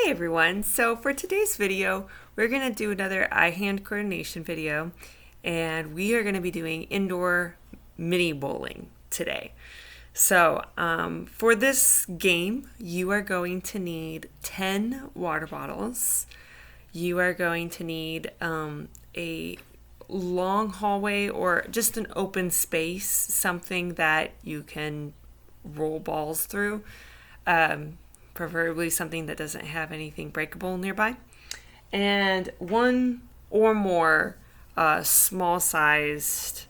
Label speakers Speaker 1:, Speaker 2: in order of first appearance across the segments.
Speaker 1: Hey everyone, so for today's video, we're going to do another eye-hand coordination video, and we are going to be doing indoor mini bowling today. So for this game, you are going to need 10 water bottles. You are going to need a long hallway or just an open space, something that you can roll balls through. Preferably something that doesn't have anything breakable nearby, and one or more small sized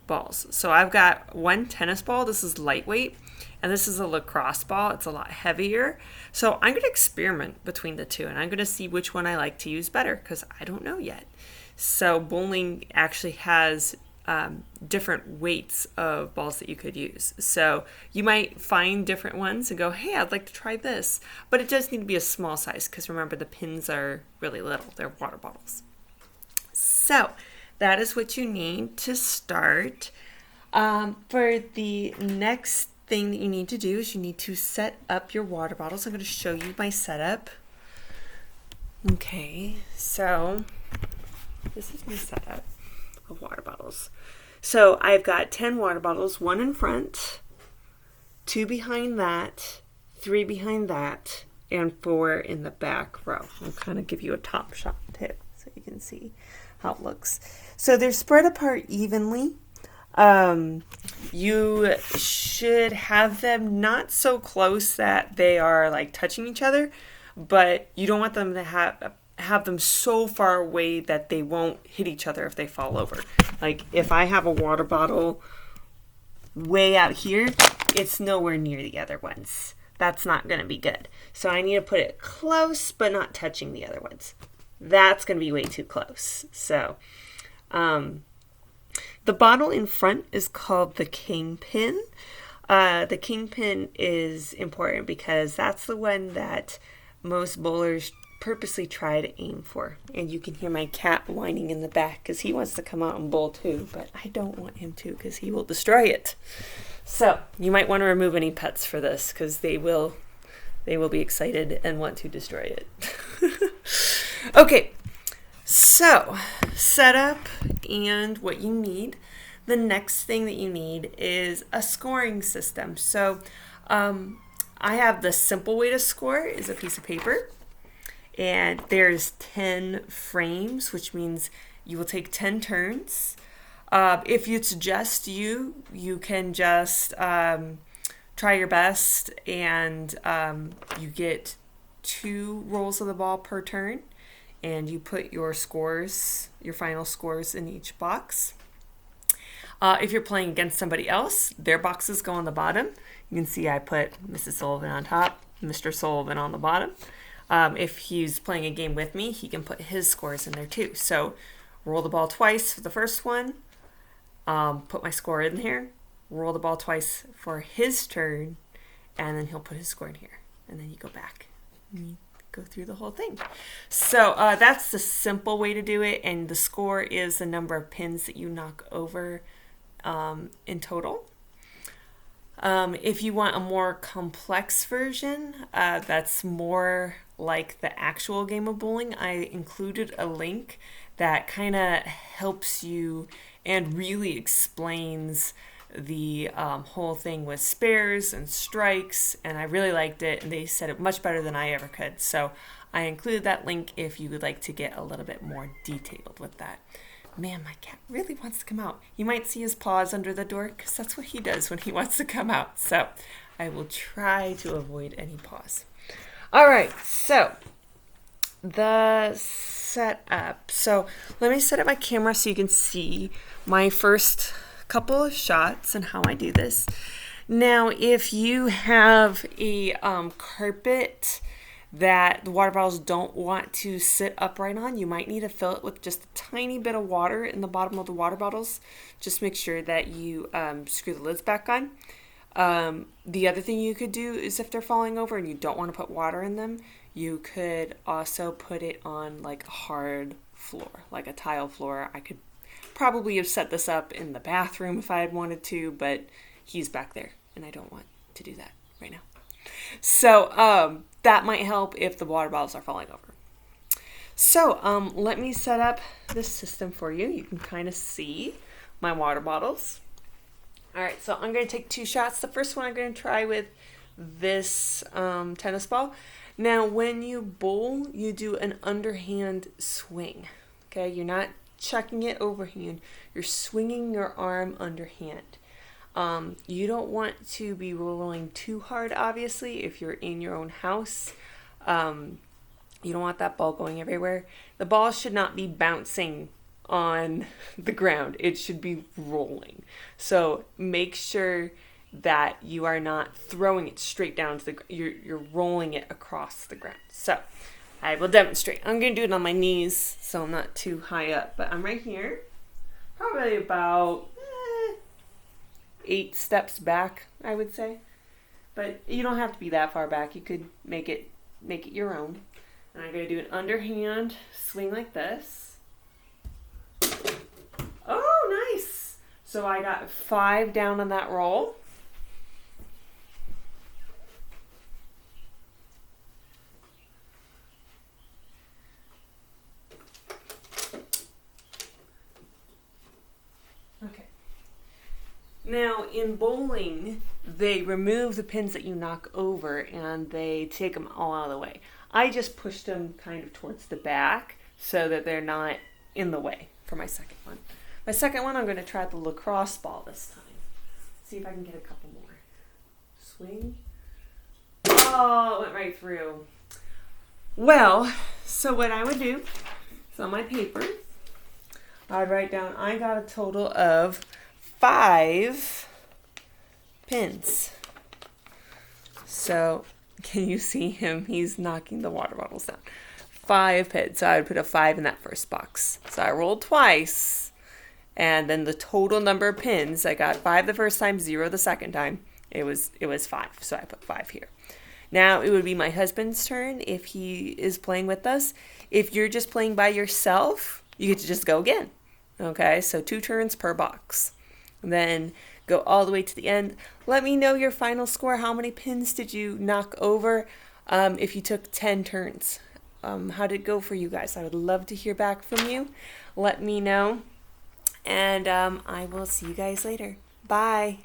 Speaker 1: balls. So I've got one tennis ball. This is lightweight, and this is a lacrosse ball. It's a lot heavier. So I'm going to experiment between the two, and I'm going to see which one I like to use better because I don't know yet. So bowling actually has different weights of balls that you could use. So you might find different ones and go, hey, I'd like to try this. But it does need to be a small size because remember, the pins are really little. They're water bottles. So that is what you need to start. For the next thing that you need to do is you need to set up your water bottles. I'm going to show you my setup. Okay, so this is my setup of water bottles. So I've got 10 water bottles, one in front, two behind that, three behind that, and four in the back row. I'll kind of give you a top shot too so you can see how it looks. So they're spread apart evenly. You should have them not so close that they are like touching each other, but you don't want them to have them so far away that they won't hit each other if they fall over. Like if I have a water bottle way out here, it's nowhere near the other ones. That's not going to be good. So I need to put it close but not touching the other ones. That's going to be way too close. So the bottle in front is called the kingpin. The kingpin is important because that's the one that most bowlers purposely try to aim for. And you can hear my cat whining in the back because he wants to come out and bowl too, but I don't want him to because he will destroy it. So you might want to remove any pets for this because they will be excited and want to destroy it. Okay, so setup and what you need. The next thing that you need is a scoring system. So I have the simple way to score is a piece of paper. And there's 10 frames, which means you will take 10 turns. If it's just you, you can just try your best, and you get 2 rolls of the ball per turn, and you put your scores, your final scores in each box. If you're playing against somebody else, their boxes go on the bottom. You can see I put Mrs. Sullivan on top, Mr. Sullivan on the bottom. If he's playing a game with me, he can put his scores in there too. So roll the ball twice for the first one, put my score in here, roll the ball twice for his turn, and then he'll put his score in here. And then you go back and you go through the whole thing. So that's the simple way to do it. And the score is the number of pins that you knock over in total. If you want a more complex version, that's more like the actual game of bowling, I included a link that kind of helps you and really explains the whole thing with spares and strikes, and I really liked it, and they said it much better than I ever could. So I included that link if you would like to get a little bit more detailed with that. Man, my cat really wants to come out. You might see his paws under the door because that's what he does when he wants to come out. So I will try to avoid any paws. All right, so the setup. So let me set up my camera so you can see my first couple of shots and how I do this. Now, if you have a carpet that the water bottles don't want to sit upright on, you might need to fill it with just a tiny bit of water in the bottom of the water bottles. Just make sure that you screw the lids back on. The other thing you could do is if they're falling over and you don't want to put water in them, you could also put it on like a hard floor, like a tile floor. I could probably have set this up in the bathroom if I had wanted to, but he's back there and I don't want to do that right now. So that might help if the water bottles are falling over. So let me set up this system for you. You can kind of see my water bottles. All right, so I'm going to take 2 shots. The first one I'm going to try with this tennis ball. Now, when you bowl, you do an underhand swing. Okay, you're not chucking it overhand. You're swinging your arm underhand. You don't want to be rolling too hard, obviously, if you're in your own house. You don't want that ball going everywhere. The ball should not be bouncing on the ground. It should be rolling. So make sure that you are not throwing it straight down to the ground. You're rolling it across the ground. So I will demonstrate. I'm going to do it on my knees so I'm not too high up. But I'm right here. Probably about 8 steps back, I would say. But you don't have to be that far back. You could make it your own. And I'm going to do an underhand swing like this. Oh, nice. So I got 5 down on that roll. Okay. Now, in bowling, they remove the pins that you knock over and they take them all out of the way. I just pushed them kind of towards the back so that they're not in the way for my second one. My second one, I'm going to try the lacrosse ball this time. See if I can get a couple more. Swing. Oh, it went right through. Well, so what I would do is on my paper, I would write down I got a total of 5 pins. So can you see him? He's knocking the water bottles down. 5 pins. So I would put a 5 in that first box. So I rolled twice. And then the total number of pins, I got 5 the first time, 0 the second time. It was 5. So I put 5 here. Now it would be my husband's turn if he is playing with us. If you're just playing by yourself, you get to just go again. Okay, so 2 turns per box. And then go all the way to the end. Let me know your final score. How many pins did you knock over if you took 10 turns? How did it go for you guys? I would love to hear back from you. Let me know. And I will see you guys later. Bye.